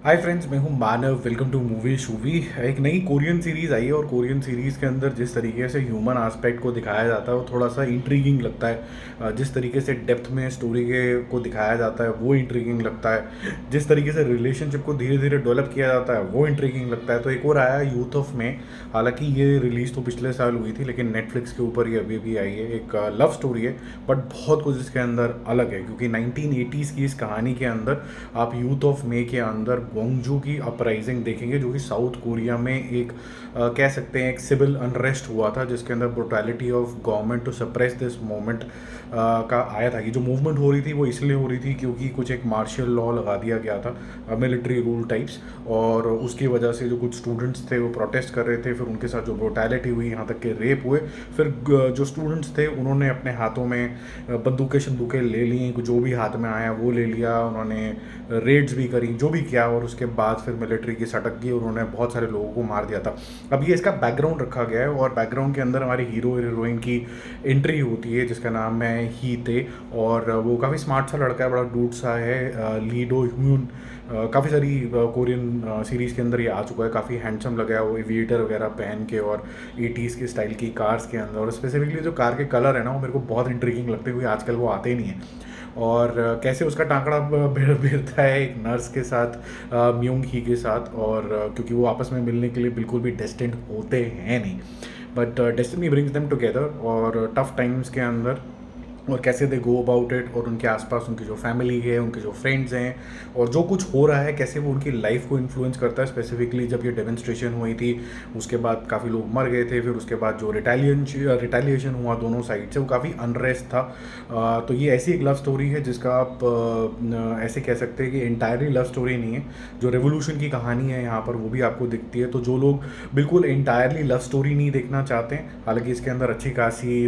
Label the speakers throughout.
Speaker 1: हाय friends, मैं हूं Manav. Welcome to movie shuvie. एक नई कोरियन सीरीज़ आई है और कोरियन सीरीज़ के अंदर जिस तरीके से ह्यूमन एस्पेक्ट को दिखाया जाता है वो थोड़ा सा इंट्रीगिंग लगता है। जिस तरीके से डेप्थ में स्टोरी के को दिखाया जाता है वो इंट्रीगिंग लगता है। जिस तरीके से रिलेशनशिप को धीरे धीरे डेवलप किया जाता है वो इंट्रीगिंग लगता है। तो एक और आया यूथ ऑफ में। हालांकि ये रिलीज़ तो पिछले साल हुई थी लेकिन नेटफ्लिक्स के ऊपर ये अभी भी आई है। एक लव स्टोरी है बट बहुत कुछ इसके अंदर अलग है क्योंकि 1980s की इस कहानी के अंदर आप यूथ ऑफ मे के अंदर ग्वांगजू की अपराइजिंग देखेंगे जो कि साउथ कोरिया में एक कह सकते हैं एक सिविल अनरेस्ट हुआ था जिसके अंदर brutality of government to suppress this movement का आया था कि जो मूवमेंट हो रही थी वो इसलिए हो रही थी क्योंकि कुछ एक मार्शल लॉ लगा दिया गया था, मिलिट्री रूल टाइप्स। और उसकी वजह से जो कुछ स्टूडेंट्स थे वो प्रोटेस्ट कर रहे थे, फिर उनके साथ जो ब्रुटैलिटी हुई, यहाँ तक के रेप हुए। फिर जो स्टूडेंट्स थे उन्होंने अपने हाथों में बंदूकें शंदूकें ले ली, जो भी हाथ में आया वो ले लिया, उन्होंने रेड्स भी करी, जो भी किया। और उसके बाद फिर मिलिट्री की सटक गई, उन्होंने बहुत सारे लोगों को मार दिया था। अब ये इसका बैकग्राउंड रखा गया है और बैकग्राउंड के अंदर हमारे हीरो और हीरोइन की एंट्री होती है जिसका नाम है ही ते। और वो काफ़ी स्मार्ट सा लड़का है, बड़ा डूड सा है, लीडो ह्यून। काफ़ी सारी कोरियन सीरीज़ के अंदर ये आ चुका है, काफ़ी हैंडसम लगा है वो एविएटर वगैरह पहन के और 80s के स्टाइल की कार्स के अंदर। और स्पेसिफिकली जो कार के कलर है ना वो मेरे को बहुत इंट्रिगिंग लगते हैं क्योंकि आजकल वो आते ही नहीं है। और कैसे उसका टांकड़ा भिड़ता है एक नर्स के साथ, म्यूंग ही के साथ। और क्योंकि वो आपस में मिलने के लिए बिल्कुल भी डेस्टिन्ड होते हैं नहीं, but destiny brings them together. और टफ टाइम्स के अंदर और कैसे दे गो अबाउट इट, और उनके आसपास उनकी जो फैमिली है, उनके जो फ्रेंड्स हैं और जो कुछ हो रहा है कैसे वो उनकी लाइफ को इन्फ्लुएंस करता है। स्पेसिफिकली जब ये डेमोन्स्ट्रेशन हुई थी उसके बाद काफ़ी लोग मर गए थे, फिर उसके बाद जो रिटेलिएशन हुआ दोनों साइड से वो काफ़ी अनरेस्ट था। तो ये ऐसी एक लव स्टोरी है जिसका आप ऐसे कह सकते हैं कि इंटायरली लव स्टोरी नहीं है, जो रेवोल्यूशन की कहानी है यहाँ पर वो भी आपको दिखती है। तो जो लोग बिल्कुल इंटायरली लव स्टोरी नहीं देखना चाहते हैं, हालांकि इसके अंदर अच्छी खासी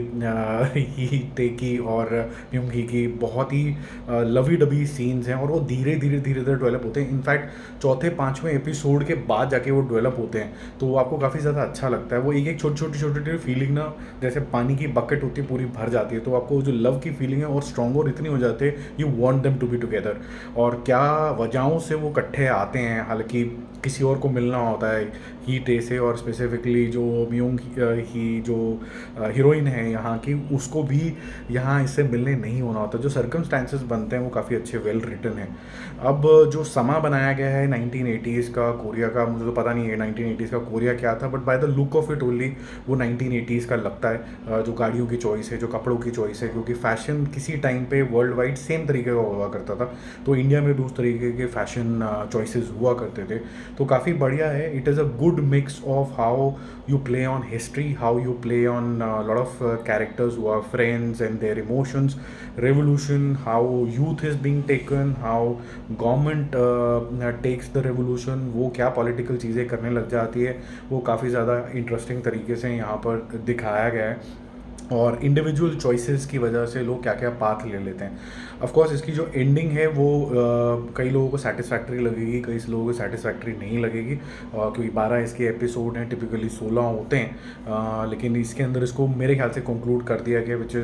Speaker 1: ही टेकी और म्यूंगी की बहुत ही लवी डबी सीन्स हैं और वो धीरे धीरे धीरे धीरे डेवलप होते हैं। इनफैक्ट चौथे पाँचवें एपिसोड के बाद जाके वो डेवलप होते हैं, तो वो आपको काफ़ी ज़्यादा अच्छा लगता है। वो एक एक छोटी छोटी छोटी छोटी फीलिंग ना जैसे पानी की बकेट होती है पूरी भर जाती है, तो आपको जो लव की फीलिंग है और स्ट्रॉन्ग और इतनी हो जाते हैं, you want them to be together. और क्या वजहों से वो इकट्ठे आते हैं, हालांकि किसी और को मिलना होता है ही टे से। और स्पेसिफिकली जो म्यूंग ही जो हीरोइन है यहाँ की, उसको भी यहाँ इससे मिलने नहीं होना होता। जो सर्कमस्टांसेस बनते हैं वो काफ़ी अच्छे वेल रिटन है। अब जो समा बनाया गया है 1980s का कोरिया का, मुझे तो पता नहीं है 1980s का कोरिया क्या था, but by the look of it only वो 1980s का लगता है। जो गाड़ियों की चॉइस है, जो कपड़ों की चॉइस है, क्योंकि फैशन किसी टाइम पे वर्ल्ड वाइड सेम तरीके का हुआ करता था, तो इंडिया में भी उस तरीके के फैशन चॉइसेस हुआ करते थे। तो काफ़ी बढ़िया है। It is a good mix of how you play on history, how you play on a lot of characters who are friends and their emotions, revolution, how youth is being taken, how government takes the revolution, वो क्या political चीज़ें करने लग जाती है, वो काफ़ी ज़्यादा इंटरेस्टिंग तरीके से यहाँ पर दिखाया गया है। और इंडिविजुअल चॉइसेस की वजह से लोग क्या क्या पाथ ले लेते हैं। ऑफ कोर्स इसकी जो एंडिंग है वो कई लोगों को सेटिस्फैक्ट्री लगेगी, कई लोगों को सेटिस्फैक्ट्री नहीं लगेगी, क्योंकि 12 इसके एपिसोड हैं, टिपिकली 16 होते हैं। लेकिन इसके अंदर इसको मेरे ख्याल से कंक्लूड कर दिया गया, which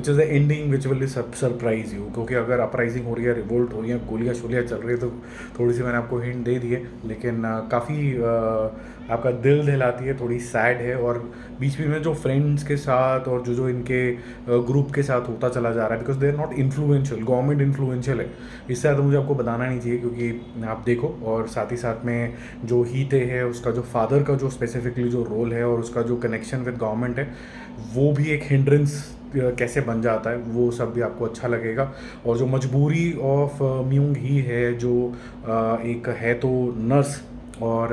Speaker 1: is the ending which will surprise you. क्योंकि अगर अपराइजिंग हो रही है, रिवोल्ट हो रही है, गोलियाँ शोलियाँ चल रही है, तो थोड़ी सी मैंने आपको हिंट दे दी है, लेकिन काफ़ी आपका दिल दहलाती है, थोड़ी सैड है। और बीच बीच में जो फ्रेंड्स के साथ और जो जो इनके ग्रुप के साथ होता चला जा रहा है, because they are not influential, government influential है। इससे ज़्यादा मुझे आपको बताना नहीं चाहिए क्योंकि आप देखो। और साथ ही साथ में जो हीते है उसका जो फादर का जो स्पेसिफिकली जो रोल है और उसका जो कनेक्शन विद गवर्नमेंट है, वो भी एक हिंड्रेंस कैसे बन जाता है, वो सब भी आपको अच्छा लगेगा। और जो मजबूरी ऑफ म्यूंग ही है, जो एक है तो नर्स, और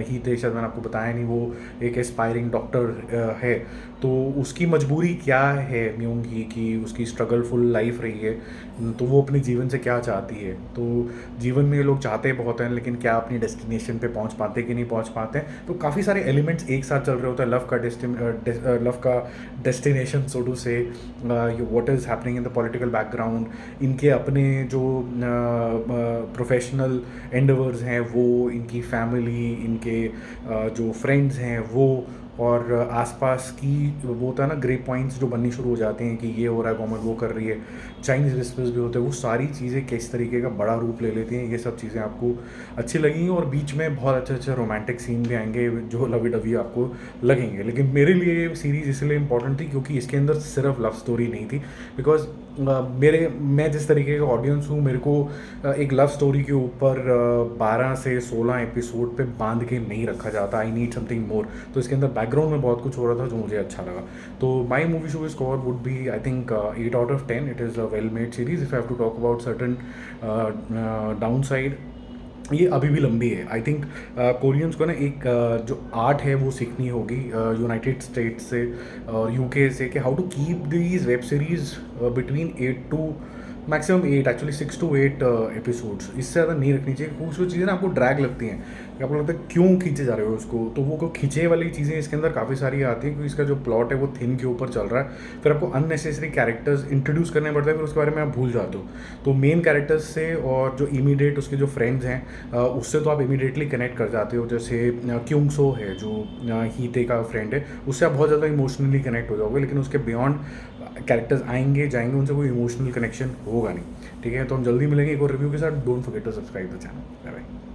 Speaker 1: ही थे शायद मैंने आपको बताया नहीं, वो एक एस्पायरिंग डॉक्टर है, तो उसकी मजबूरी क्या है म्यूंग ही की, उसकी स्ट्रगलफुल लाइफ रही है, तो वो अपने जीवन से क्या चाहती है। तो जीवन में ये लोग चाहते बहुत हैं लेकिन क्या अपनी डेस्टिनेशन पे पहुंच पाते कि नहीं पहुंच पाते हैं। तो काफ़ी सारे एलिमेंट्स एक साथ चल रहे होते हैं। लव का डेस्टिनेशन, सो टू से, what is happening in the political background, इनके अपने जो प्रोफेशनल एंडेवर्स हैं वो, इनकी फैमिली, इनके जो फ्रेंड्स हैं वो, और आसपास की वो होता है ना ग्रे पॉइंट्स जो बननी शुरू हो जाते हैं कि ये हो रहा है, गवर्नमेंट वो कर रही है, चाइनीज़ विस्पर्स भी होते हैं, वो सारी चीज़ें किस तरीके का बड़ा रूप ले लेती हैं, ये सब चीज़ें आपको अच्छी लगेंगी। और बीच में बहुत अच्छे अच्छे रोमांटिक सीन भी आएंगे जो लवी डवी आपको लगेंगे। लेकिन मेरे लिए ये सीरीज़ इसलिए इंपॉर्टेंट थी क्योंकि इसके अंदर सिर्फ लव स्टोरी नहीं थी। बिकॉज मैं जिस तरीके का ऑडियंस हूँ, मेरे को एक लव स्टोरी के ऊपर 12 से 16 एपिसोड पे बांध के नहीं रखा जाता। I need something more. तो इसके अंदर बैकग्राउंड में बहुत कुछ हो रहा था जो मुझे अच्छा लगा। तो my movie show score would be I think 8 out of 10। It is a well made series. If I have to talk about certain downside, ये अभी भी लंबी है। आई थिंक कोरियंस को ना एक जो आर्ट है वो सीखनी होगी यूनाइटेड स्टेट्स से और यूके से, कि how to keep these web series between 8 to maximum 8, actually 6 to 8 episodes. इससे ज़्यादा नहीं रखनी चाहिए। कुछ कुछ चीज़ें ना आपको ड्रैग लगती हैं कि आपको लगता है क्यों खींचे जा रहे हो उसको, तो वो खींचे वाली चीज़ें इसके अंदर काफ़ी सारी आती हैं क्योंकि इसका जो प्लॉट है वो थिन के ऊपर चल रहा है। फिर आपको अननेसेसरी कैरेक्टर्स इंट्रोड्यूस करने पड़ते हैं, फिर उसके बारे में आप भूल जाते हो। तो मेन कैरेक्टर्स से और जो इमीडिएट उसके जो फ्रेंड्स हैं उससे तो आप इमीडिएटली कनेक्ट कर जाते हो। जैसे क्योंग सो है जो हीते का फ्रेंड है, उससे आप बहुत ज़्यादा इमोशनली कनेक्ट हो जाओगे। लेकिन उसके बियॉन्ड कैरेक्टर्स आएंगे जाएंगे, उनसे कोई इमोशनल कनेक्शन होगा नहीं। ठीक है, तो हम जल्दी मिलेंगे एक और रिव्यू के साथ। Don't forget to subscribe the channel. Bye bye.